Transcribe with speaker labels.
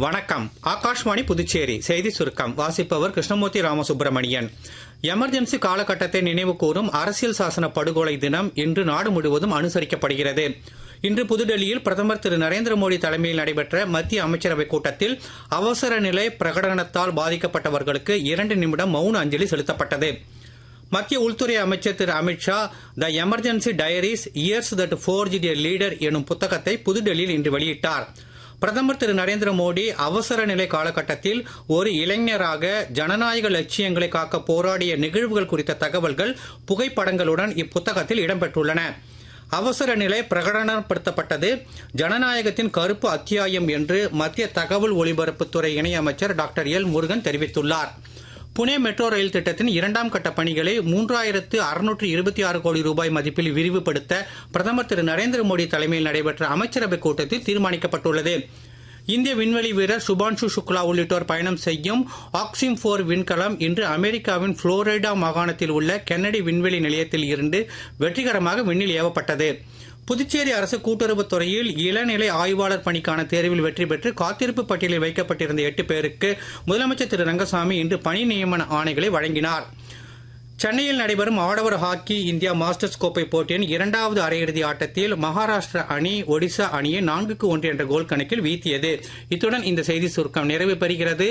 Speaker 1: வணக்கம். ஆகாஷ்வாணி புதுச்சேரி செய்தி சுருக்கம் வாசிப்பவர் கிருஷ்ணமூர்த்தி ராமசுப்பிரமணியன். எமர்ஜென்சி காலகட்டத்தை நினைவு கூறும் அரசியல் சாசன படுகொலை தினம் இன்று நாடு முழுவதும் அனுசரிக்கப்படுகிறது. இன்று புதுடெல்லியில் பிரதமர் திரு நரேந்திர மோடி தலைமையில் நடைபெற்ற மத்திய அமைச்சரவைக் கூட்டத்தில் அவசர நிலை பிரகடனத்தால் பாதிக்கப்பட்டவர்களுக்கு 2 நிமிடம் மௌன அஞ்சலி செலுத்தப்பட்டது. மத்திய உள்துறை அமைச்சர் Thiru Amit Shah the emergency diaries years that forged a leader எனும் புத்தகத்தை புதுடெல்லியில் இன்று வெளியிட்டார். பிரதமர் திரு நரேந்திர மோடி அவசர நிலை காலகட்டத்தில் ஒரு இளைஞராக ஜனநாயக லட்சியங்களை காக்க போராடிய நிகழ்வுகள் குறித்த தகவல்கள் புகைப்படங்களுடன் இப்புத்தகத்தில் இடம்பெற்றுள்ளன. அவசர நிலை பிரகடனப்படுத்தப்பட்டது ஜனநாயகத்தின் கருப்பு அத்தியாயம் என்று மத்திய தகவல் ஒலிபரப்புத்துறை இணையமைச்சர் டாக்டர் எல் முருகன் தெரிவித்துள்ளார். புனே மெட்ரோ ரயில் திட்டத்தின் 2ஆம் கட்ட பணிகளை 3626 கோடி ரூபாய் மதிப்பில் விரிவுபடுத்த பிரதமர் திரு நரேந்திர மோடி தலைமையில் நடைபெற்ற அமைச்சரவைக் கூட்டத்தில் தீர்மானிக்கப்பட்டுள்ளது. இந்திய விண்வெளி வீரர் சுபான்ஷு சுக்லா உள்ளிட்டோர் பயணம் செய்யும் ஆக்சிம் 4 விண்கலம் இன்று அமெரிக்காவின் புளோரிடா மாகாணத்தில் உள்ள கென்னடி விண்வெளி நிலையத்தில் இருந்து வெற்றிகரமாக விண்ணில் ஏவப்பட்டது. புதுச்சேரி அரசு கூட்டுறவுத் துறையில் இளநிலை ஆய்வாளர் பணிக்கான தேர்வில் வெற்றி பெற்று காத்திருப்பு பட்டியலில் வைக்கப்பட்டிருந்த 8 பேருக்கு முதலமைச்சர் திரு ரங்கசாமி இன்று பணி நியமன ஆணைகளை வழங்கினார். சென்னையில் நடைபெறும் ஆடவர் ஹாக்கி இந்தியா மாஸ்டர்ஸ் கோப்பை போட்டியின் 2வது அரையிறுதி ஆட்டத்தில் மகாராஷ்டிரா அணி ஒடிசா அணியை 4-1 என்ற கோல் கணக்கில் வீழ்த்தியது. இத்துடன் இந்த செய்தி சுருக்கம் நிறைவு பெறுகிறது.